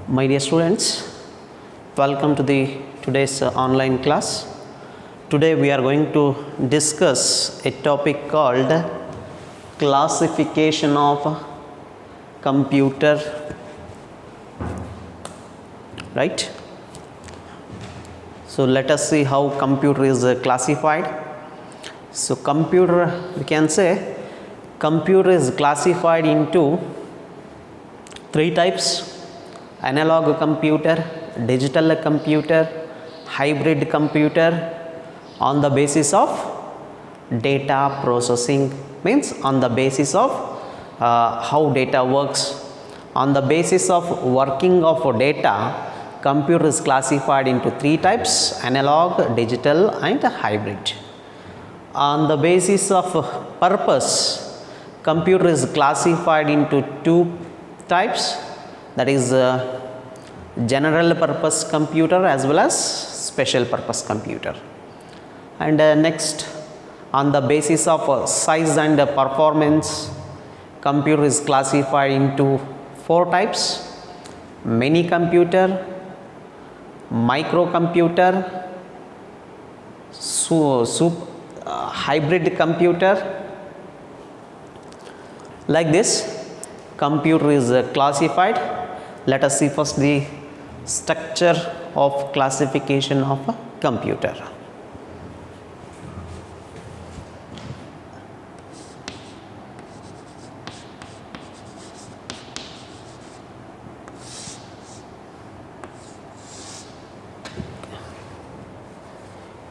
My dear students, welcome to today's online class. Today we are going to discuss a topic called classification of computer, right? So let us see how computer is classified. So computer, we can say computer is classified into three types: analog computer, digital computer, hybrid computer. On the basis of data processing, means on the basis of how data works, on the basis of working of data, computer is classified into three types: analog, digital and hybrid. On the basis of purpose, computer is classified into two types, that is general purpose computer as well as special purpose computer. And next, on the basis of size and performance, computer is classified into four types: mini computer, microcomputer, hybrid computer. Like this, computer is classified. Let us see first the structure of classification of a computer.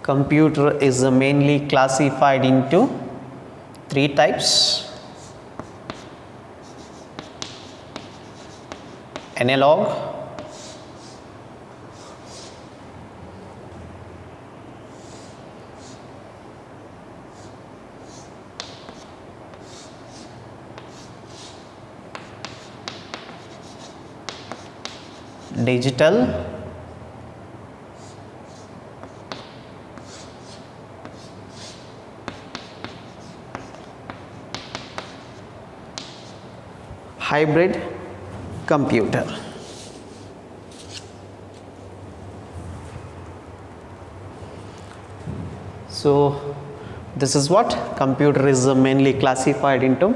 Computer is mainly classified into three types: analog, digital hybrid computer. So this is what computer is mainly classified into: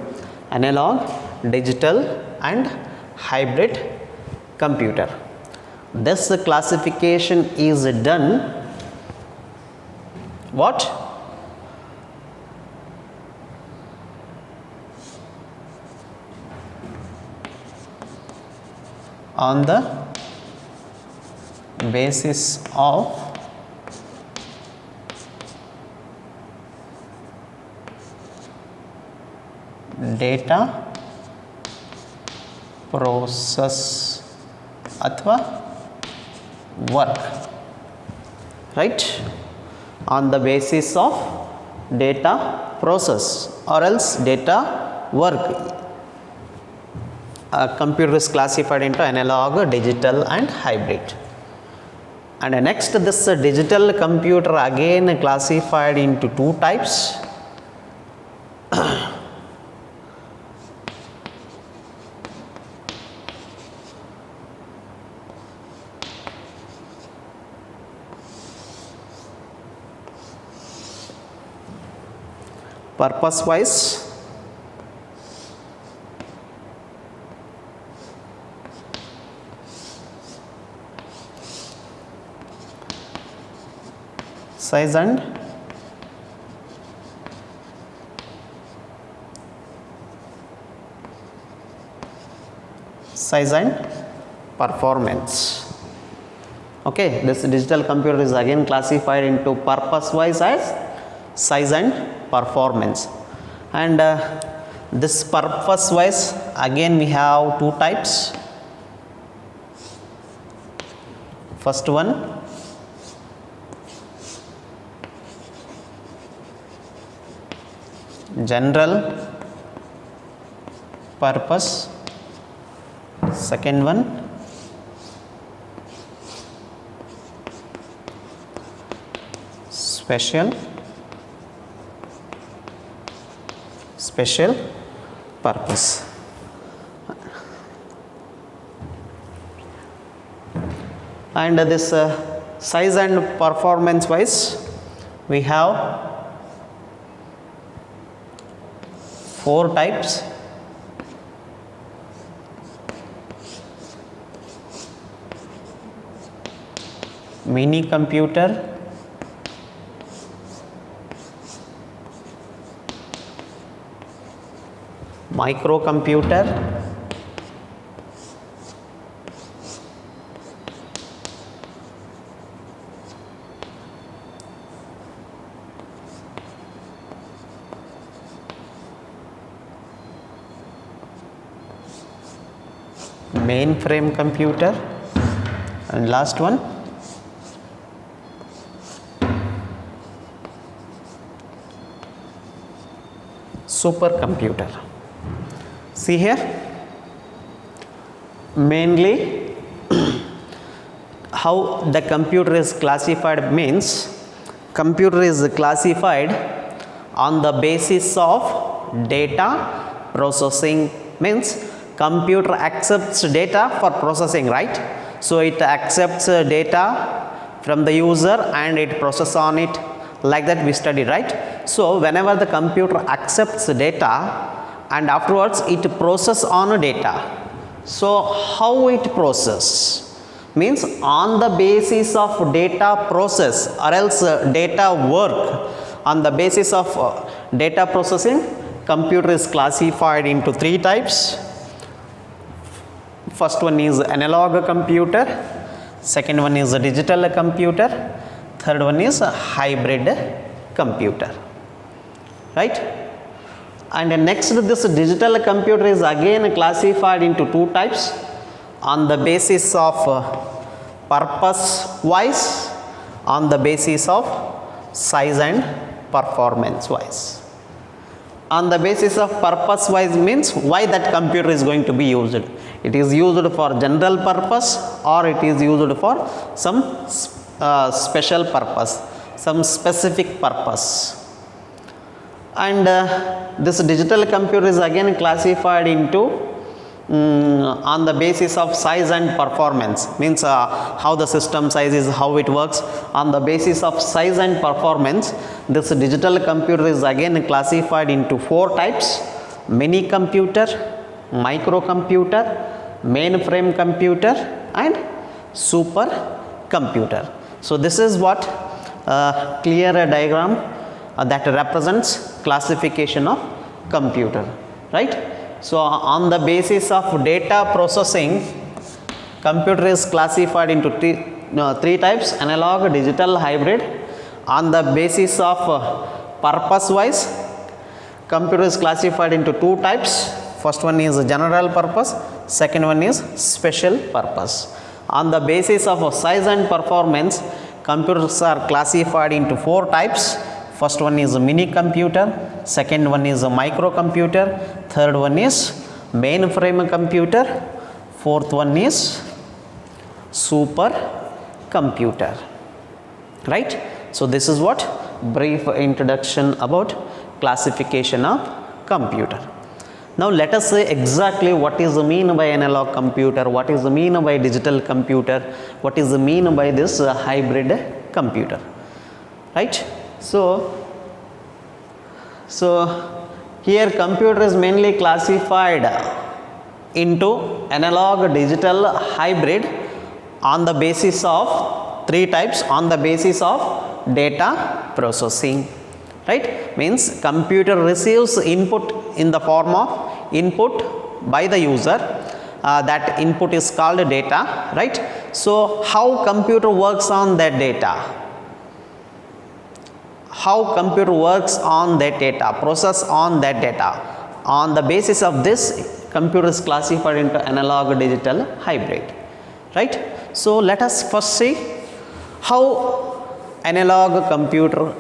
analog, digital and hybrid computer. This classification is done what? On the basis of data process अथवा work, right? On the basis of data process or else data work, computer is classified into analog, digital and hybrid. And next, this digital computer again classified into two types: purpose wise, size and performance. Okay, this digital computer is again classified into purpose wise as size and performance. And this purpose wise, again we have two types. First one, general purpose. Second one, special purpose. And this size and performance wise, we have 4 types. Mini computer, microcomputer, mainframe computer, and last one supercomputer. See here, mainly how the computer is classified means, computer is classified on the basis of data processing, means computer accepts data for processing, right? So it accepts data from the user and it processes on it, like that we studied, right? So whenever the computer accepts data and afterwards it processes on data. So how it process? Means on the basis of data process or else data work, on the basis of data processing, computer is classified into 3 types. First one is analog computer, second one is a digital computer, third one is a hybrid computer, right? And next, this digital computer is again classified into 2 types on the basis of purpose wise, on the basis of size and performance wise. On the basis of purpose wise means why that computer is going to be used. It is used for general purpose or it is used for some special purpose, some specific purpose. And this digital computer is again classified into on the basis of size and performance, means how the system size is, how it works. On the basis of size and performance, this digital computer is again classified into 4 types: mini computer, microcomputer, mainframe computer, and supercomputer. So this is what clear diagram that represents classification of computer, right? So on the basis of data processing, computer is classified into 3 types: analog, digital, hybrid. On the basis of purpose wise, computer is classified into 2 types. First one is general purpose, second one is special purpose. On the basis of size and performance, computers are classified into 4 types. First one is a mini computer, second one is a microcomputer, third one is mainframe computer, fourth one is supercomputer, right? So this is what brief introduction about classification of computer. Now let us say exactly what is the mean by analog computer, what is the mean by digital computer, what is the mean by this hybrid computer, right? So here computer is mainly classified into analog, digital, hybrid on the basis of 3 types, on the basis of data processing, right? Means computer receives input in the form of input by the user, that input is called data, right? So how computer works on that data? How computer works on that data, process on that data. On the basis of this, computer is classified into analog, digital, hybrid, right? So let us first see how analog computer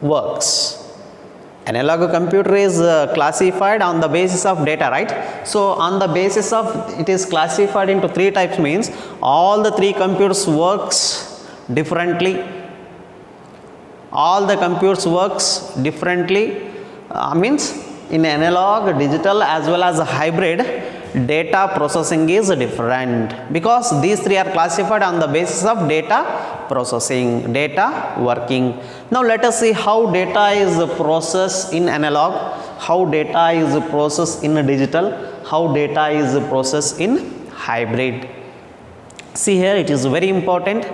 works. Analog computer is classified on the basis of data, right? So on the basis of it is classified into 3 types, means all the 3 computers works differently. All the computers works differently, means in analog, digital as well as a hybrid, data processing is different, because these three are classified on the basis of data processing, data working. Now let us see how data is processed in analog, how data is processed in digital, how data is processed in hybrid. See here, it is very important.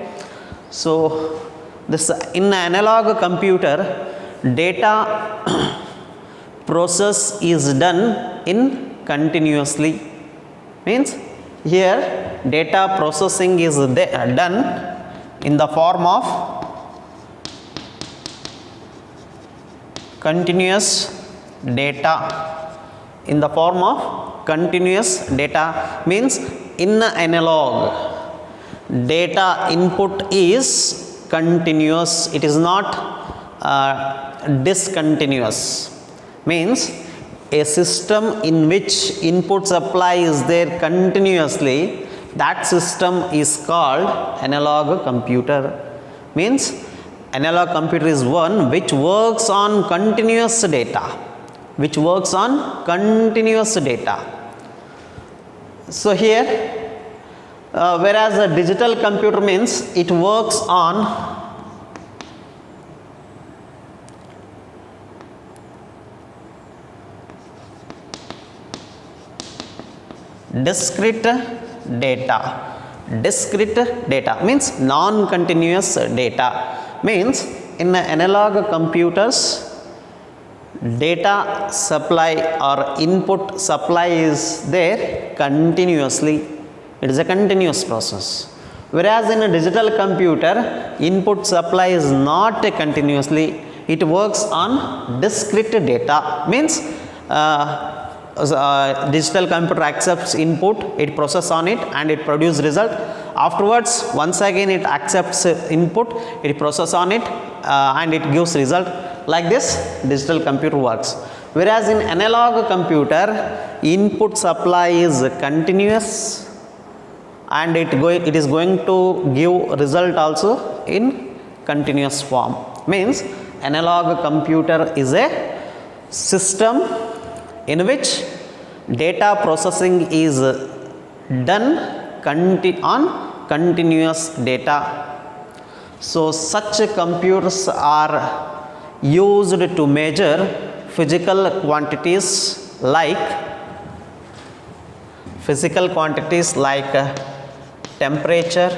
So this in analog computer, data process is done in continuously, means here data processing is done in the form of continuous data, in the form of continuous data, means in analog data input is continuous, it is not discontinuous, means a system in which input supply is there continuously, that system is called analog computer. Means analog computer is one which works on continuous data, which works on continuous data. So here, whereas a digital computer means it works on discrete data. Discrete data means non-continuous data, means in analog computers data supply or input supply is there continuously, it is a continuous process. Whereas in a digital computer, input supply is not continuously, it works on discrete data, means digital computer accepts input, it processes on it and it produces result. Afterwards, once again it accepts input, it processes on it and it gives result. Like this digital computer works. Whereas in analog computer, input supply is continuous and it is going to give result also in continuous form. Means analog computer is a system in which data processing is done on continuous data. So such computers are used to measure physical quantities like temperature,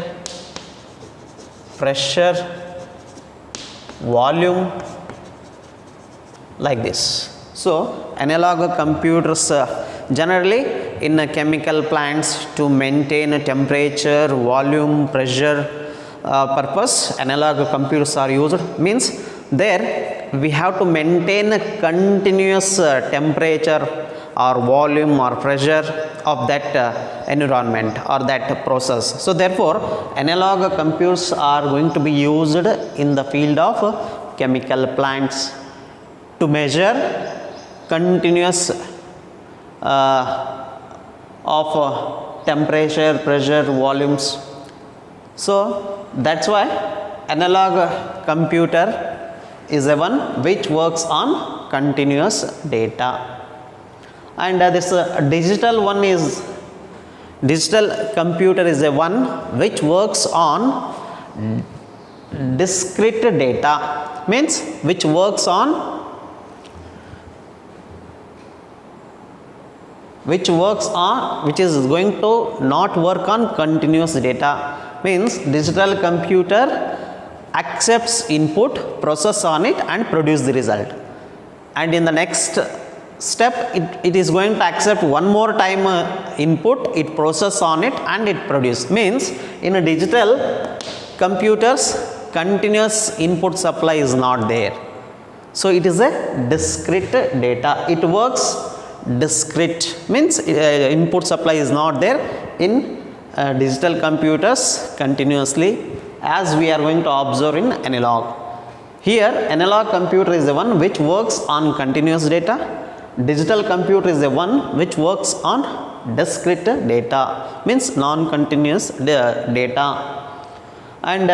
pressure, volume, like this. So analog computers generally in chemical plants to maintain temperature, volume, pressure purpose, analog computers are used. Means there we have to maintain a continuous temperature or volume or pressure of that environment or that process. So therefore analog computers are going to be used in the field of chemical plants to measure continuous of temperature, pressure, volumes. So that's why analog computer is a one which works on continuous data. And this digital computer is a one which works on discrete data, means which works on which is going to not work on continuous data. Means digital computer accepts input, process on it and produce the result, and in the next step it is going to accept one more time input, it process on it and it produce. Means in a digital computers continuous input supply is not there, so it is a discrete data, it works discrete, means input supply is not there in digital computers continuously, as we are going to observe in analog. Here analog computer is the one which works on continuous data, digital computer is the one which works on discrete data, means non-continuous data. And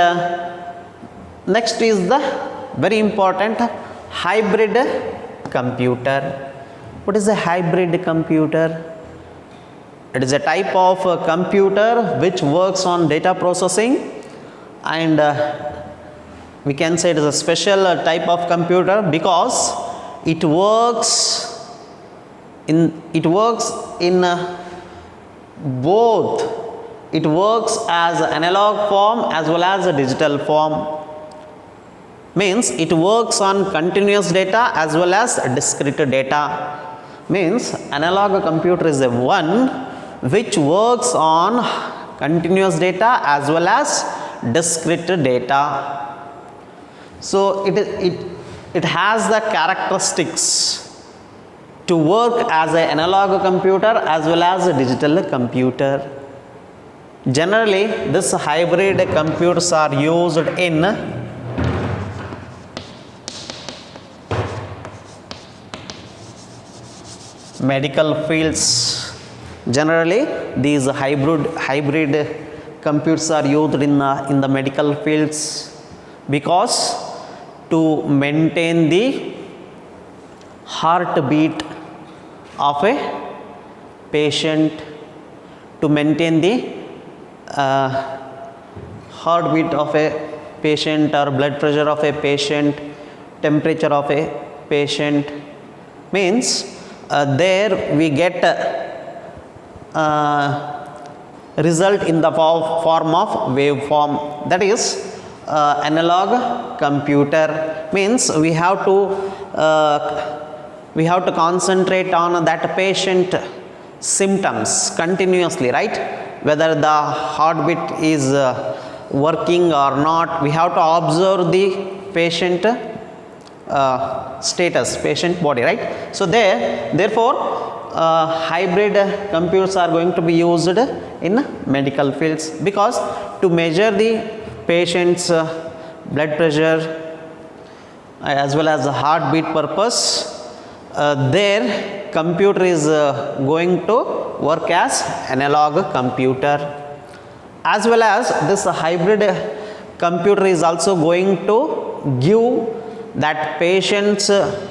next is the very important hybrid computer. What is a hybrid computer? It is a type of computer which works on data processing, and we can say it is a special type of computer because it works in both. It works as analog form as well as a digital form. Means it works on continuous data as well as discrete data. Means analog computer is the one which works on continuous data as well as discrete data. So it has the characteristics to work as an analog computer as well as a digital computer. Generally, this hybrid computers are used in medical fields. Generally, these hybrid computers are used in the medical fields because to maintain the heartbeat of a patient, to maintain the heartbeat of a patient or blood pressure of a patient, temperature of a patient. Means there we get result in the form of waveform, that is analog computer. Means we have to concentrate on that patient symptoms continuously, right? Whether the heartbeat is working or not, we have to observe the patient status, patient body, right? So therefore hybrid computers are going to be used in medical fields because to measure the patient's blood pressure as well as the heartbeat purpose, their computer is going to work as analog computer. As well as this hybrid computer is also going to give that patient's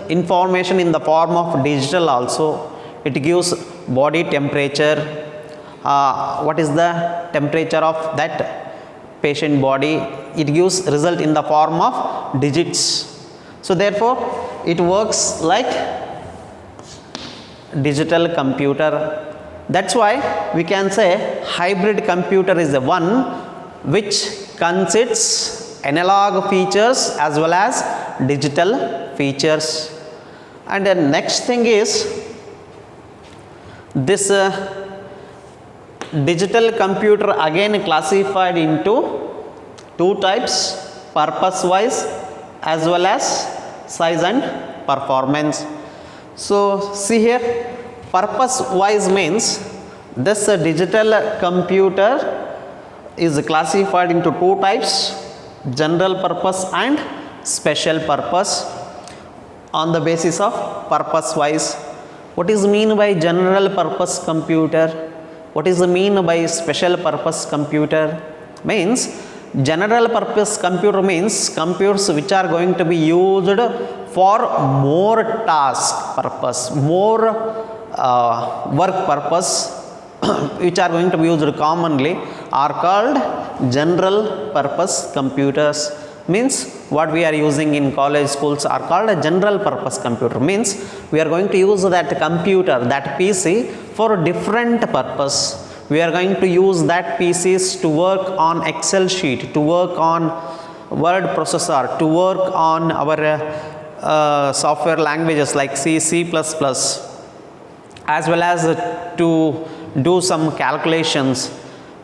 information in the form of digital also. It gives body temperature, what is the temperature of that patient body. It gives result in the form of digits. So therefore it works like digital computer. That's why we can say hybrid computer is the one which consists analog features as well as digital features. And the next thing is this digital computer again classified into two types, purpose wise as well as size and performance. So see here, purpose wise means this digital computer is classified into two types, general purpose and special purpose. On the basis of purpose wise, what is mean by general purpose computer? What is the mean by special purpose computer? Means general purpose computer means computers which are going to be used for more task purpose, more work purpose which are going to be used commonly are called general purpose computers. Means what we are using in college schools are called a general purpose computer. Means we are going to use that computer, that PC for different purpose. We are going to use that PCs to work on Excel sheet, to work on word processor, to work on our software languages like C, C++, as well as to do some calculations.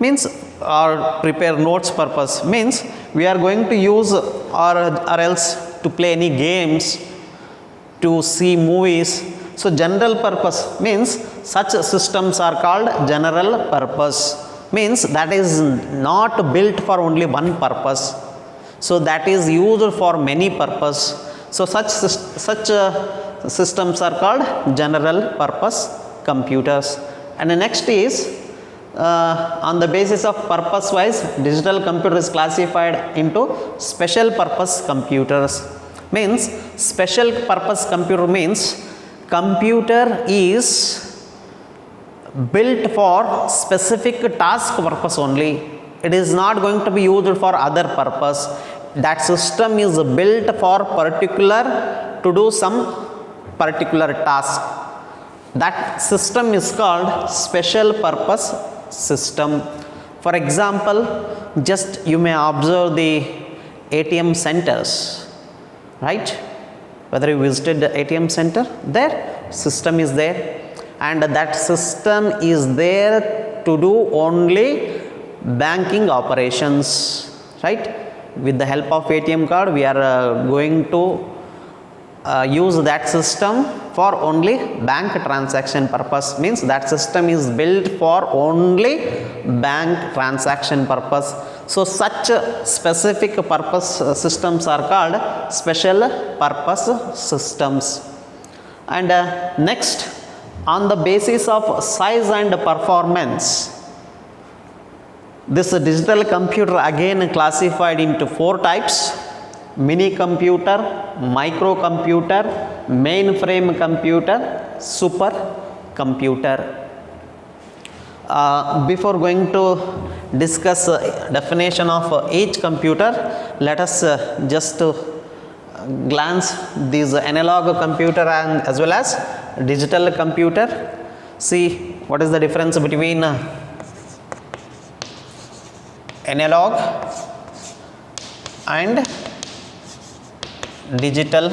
Means or prepare notes purpose. Means we are going to use or else to play any games, to see movies. So general purpose means such systems are called general purpose. Means that is not built for only one purpose. So that is used for many purpose. So such systems are called general purpose computers. And the next is on the basis of purpose wise, digital computer is classified into special purpose computers. Means special purpose computer means computer is built for specific task purpose only. It is not going to be used for other purpose. That system is built for particular to do some particular task. That system is called special purpose system. For example, just you may observe the ATM centers, right? Whether you visited the ATM center, their system is there, and that system is there to do only banking operations, right? With the help of ATM card, we are going to use that system for only bank transaction purpose. Means that system is built for only bank transaction purpose. So such specific purpose systems are called special purpose systems. And next, on the basis of size and performance, this digital computer again classified into 4 types: mini computer, microcomputer, mainframe computer, super computer. Before going to discuss definition of each computer, let us just glance these analog computer and as well as digital computer. See what is the difference between analog and digital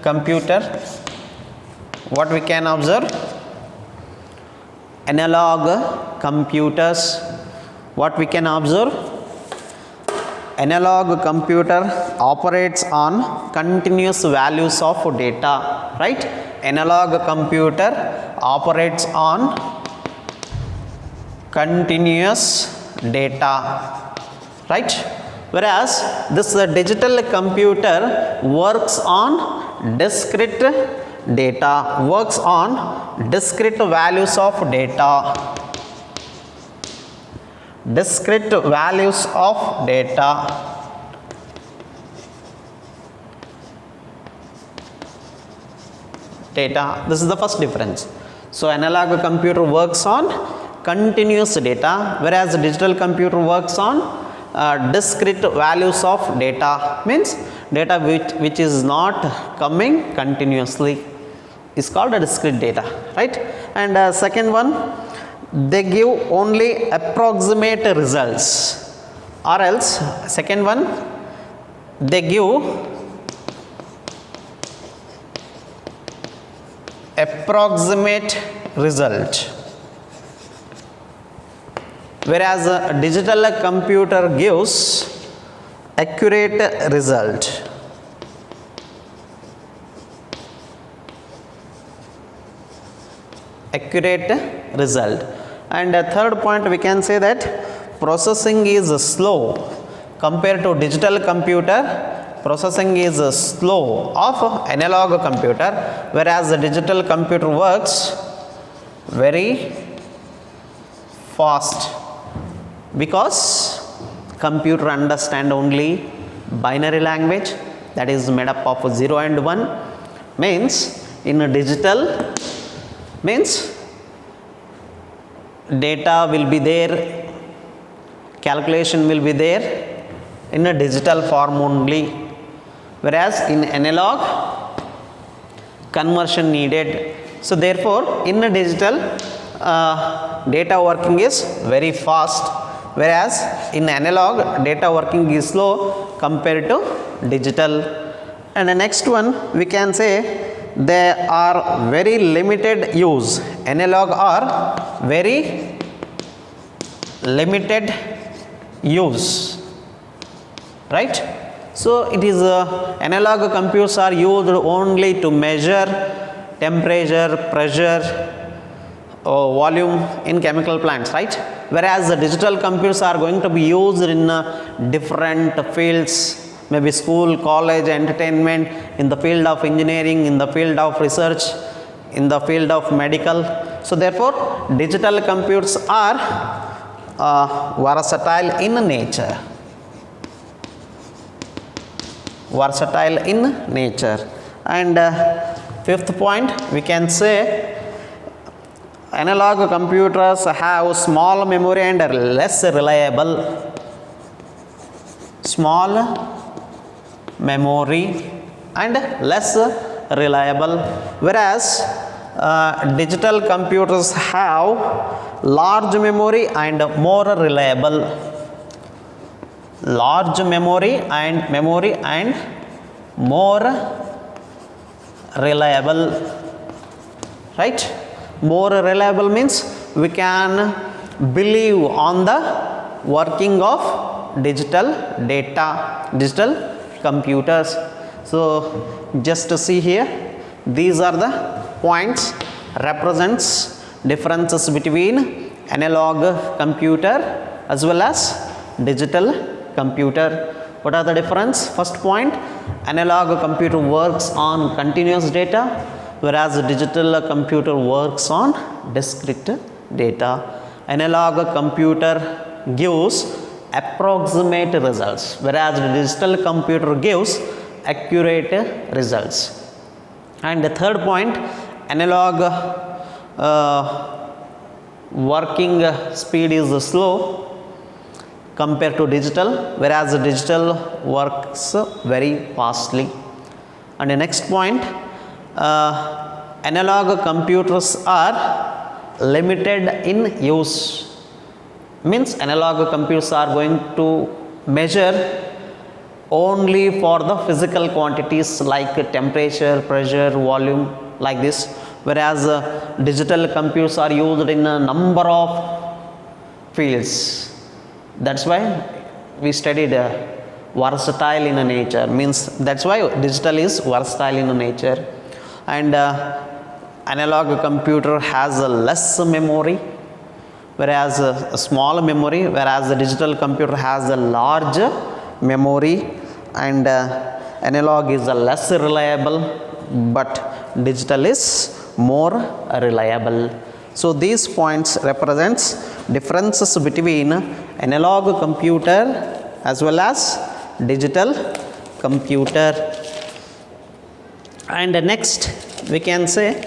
computer. What we can observe: analog computers, what we can observe, analog computer operates on continuous values of data, right? Analog computer operates on continuous data, right? Whereas this digital computer works on discrete data, works on discrete values of data, discrete values of data. This is the first difference. So analog computer works on continuous data, whereas digital computer works on discrete values of data. Means data which is not coming continuously is called a discrete data, right? And second one, they give only approximate results, or else second one, they give approximate result, whereas a digital computer gives accurate result. Accurate result. And a third point, we can say that processing is slow compared to digital computer. Processing is slow of analog computer, whereas the digital computer works very fast, because computer understand only binary language, that is made up of 0 and 1. Means in a digital, means data will be there, calculation will be there in a digital form only, whereas in analog conversion needed. So therefore in a digital data working is very fast, whereas in analog data working is slow compared to digital. And the next one, we can say they are very limited use. Analog are very limited use, right? So it is analog computers are used only to measure temperature, pressure, volume in chemical plants, right? Whereas the digital computers are going to be used in different fields, maybe school, college, entertainment, in the field of engineering, in the field of research, in the field of medical. So therefore digital computers are versatile in nature. Versatile in nature. And fifth point, we can say analog computers have small memory and less reliable. Small memory and less reliable, whereas digital computers have large memory and more reliable. Large memory and more reliable, right? More reliable means we can believe on the working of digital data, digital computers. So just to see here, these are the points represents differences between analog computer as well as digital computer. What are the difference? First point, analog computer works on continuous data, whereas a digital computer works on discrete data. Analog computer gives approximate results, whereas the digital computer gives accurate results. And the third point, analog working speed is slow compared to digital, whereas the digital works very fastly. And the next point, analog computers are limited in use. Means analog computers are going to measure only for the physical quantities like temperature, pressure, volume, like this, whereas digital computers are used in a number of fields. That's why we studied versatile in nature, means that's why digital is versatile in nature. And analog computer has a less memory, whereas a small memory, whereas the digital computer has a large memory. And analog is a less reliable, but digital is more reliable. So these points represents differences between analog computer as well as digital computer. And next we can say,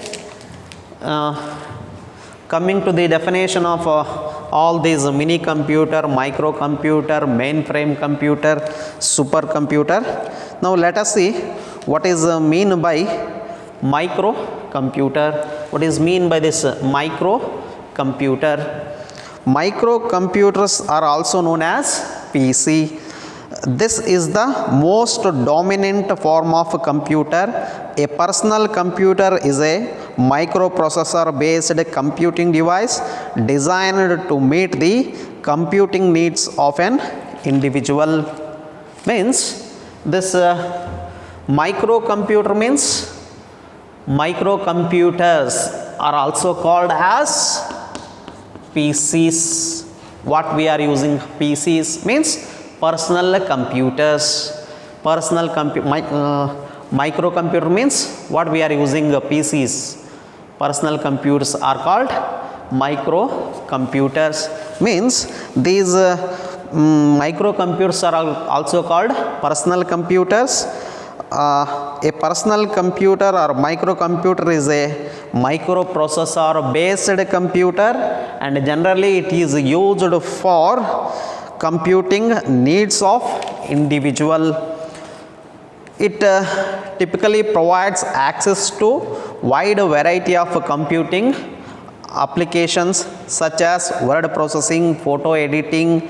coming to the definition of all these mini computer, microcomputer, mainframe computer, supercomputer. Now let us see what is mean by microcomputer. What is mean by this microcomputer? Microcomputers are also known as PC. This is the most dominant form of computer. A personal computer is a microprocessor based computing device designed to meet the computing needs of an individual. Means this microcomputer means microcomputers are also called as PCs. What we are using PCs means personal computers. Microcomputer means what we are using PCs. Personal computers are called microcomputers. Means these microcomputers are also called personal computers. A personal computer or microcomputer is a microprocessor based computer, and generally it is used for computing needs of individual. It typically provides access to wide variety of computing applications such as word processing, photo editing,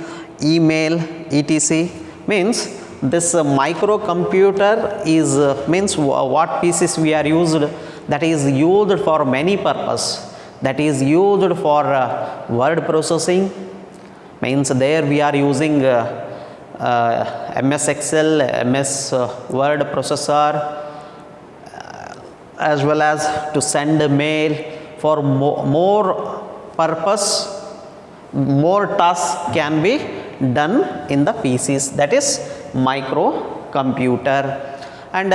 email, etc. Means this microcomputer is means what PCs we are used, that is used for many purpose. That is used for word processing. Means there we are using MS Excel, MS Word processor, as well as to send a mail. For more purpose, more tasks can be done in the PCs, that is microcomputer. And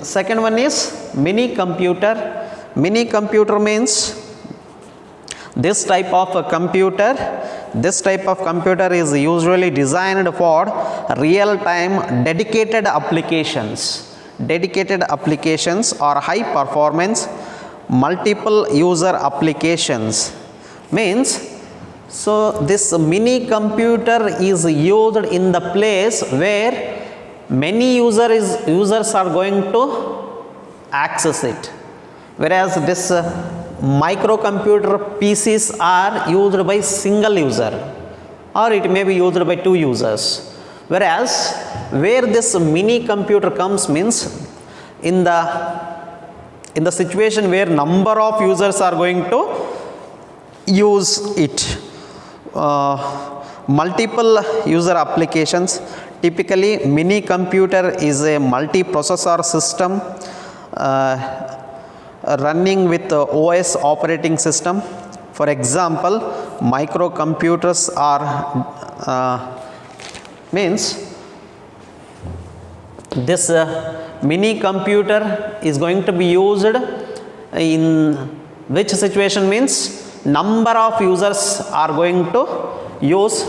second one is mini computer. Mini computer means this type of computer is usually designed for real time dedicated applications or high performance multiple user applications means, so this mini computer is used in the place where many users are going to access it, whereas this microcomputer PCs are used by single user, or it may be used by 2 users. Whereas where this mini computer comes means in the situation where number of users are going to use it. Multiple user applications. Typically mini computer is a multi-processor system running with OS operating system. For example, microcomputers are means this mini computer is going to be used in which situation means number of users are going to use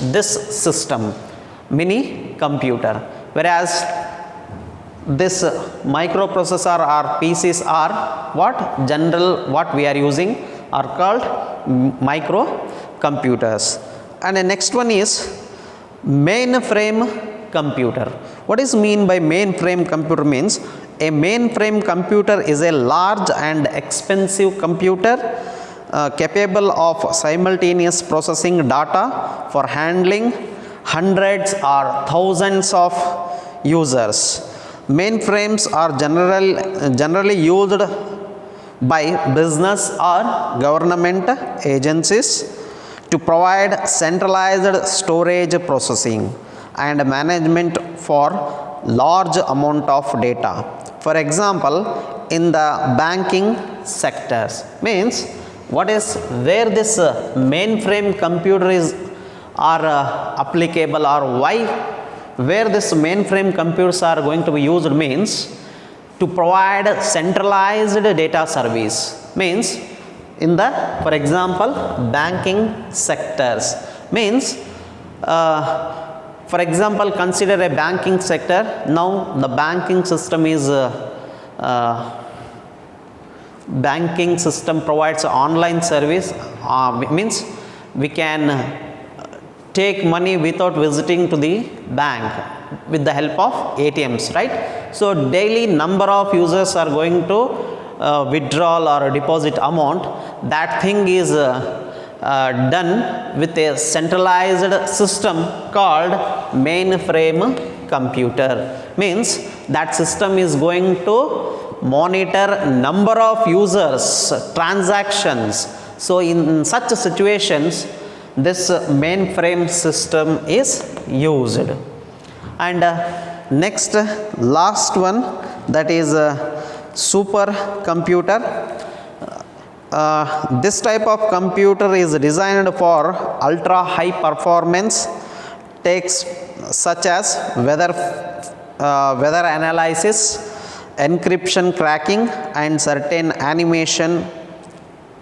this system, mini computer, whereas this microprocessor or PCs are what we are using are called microcomputers. And the next one is mainframe computer. What is mean by mainframe computer means, a mainframe computer is a large and expensive computer capable of simultaneous processing data for handling hundreds or thousands of users. Mainframes are generally used by business or government agencies to provide centralized storage processing and management for large amount of data. For example, in the banking sectors means what is where this mainframe computer are applicable, or why where this mainframe computers are going to be used means to provide centralized data service, means in the, for example, banking sectors means for example, consider a banking sector. Now the banking system is banking system provides online service, means we can take money without visiting to the bank with the help of ATMs, right? So daily number of users are going to withdrawal or deposit amount. That thing is done with a centralized system called mainframe computer, means that system is going to monitor number of users, transactions. So in such situations this mainframe system is used. And next, last one, that is supercomputer. This type of computer is designed for ultra high performance tasks such as weather analysis, encryption cracking, and certain animation.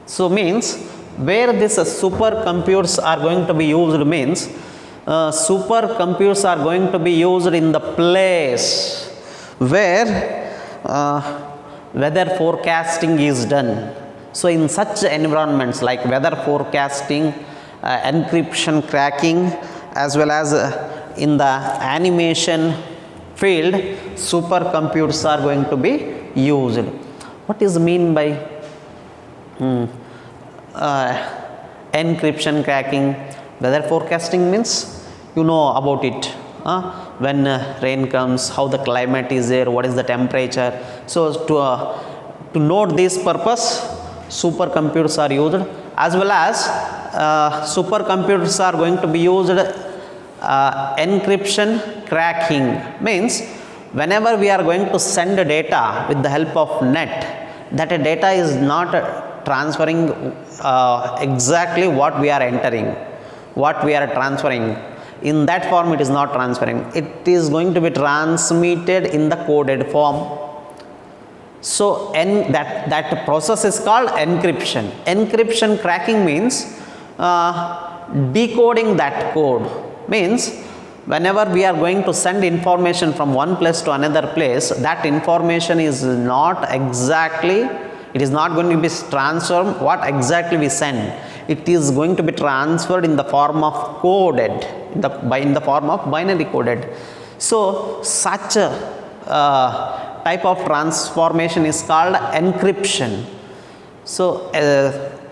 So means where this supercomputers are going to be used means supercomputers are going to be used in the place where weather forecasting is done. So in such environments like weather forecasting, encryption cracking, as well as in the animation field, supercomputers are going to be used. What is mean by encryption cracking? Weather forecasting means you know about it, when rain comes, how the climate is there, what is the temperature. So to note this purpose, supercomputers are used, as well as supercomputers are going to be used encryption cracking, means whenever we are going to send data with the help of net, that data is not transferring exactly what we are entering, what we are transferring. In that form it is not transferring, it is going to be transmitted in the coded form. So that process is called encryption. Encryption cracking means decoding that code, means whenever we are going to send information from one place to another place, that information is not exactly It is not going to be transformed what exactly we send. It is going to be transferred in the form of coded, in the form of binary coded. So such a type of transformation is called encryption. So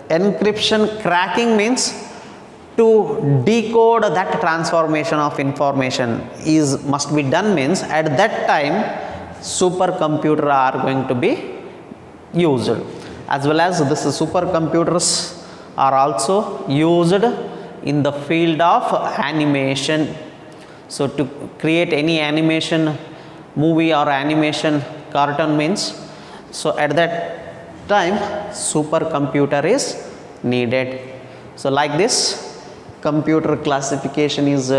encryption cracking means to decode that transformation of information must be done, means at that time supercomputer are going to be used, as well as this supercomputers are also used in the field of animation. So to create any animation movie or animation cartoon means, so at that time supercomputer is needed. So like this computer classification is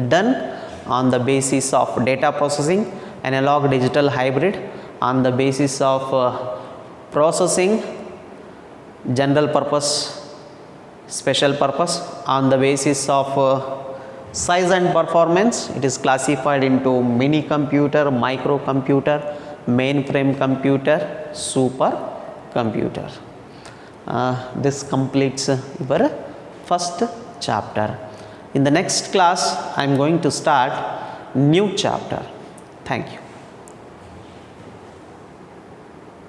done on the basis of data processing, analog digital hybrid, on the basis of processing, general purpose, special purpose, on the basis of size and performance. It is classified into mini computer, microcomputer, mainframe computer, supercomputer. This completes your first chapter. In the next class I am going to start new chapter. Thank you.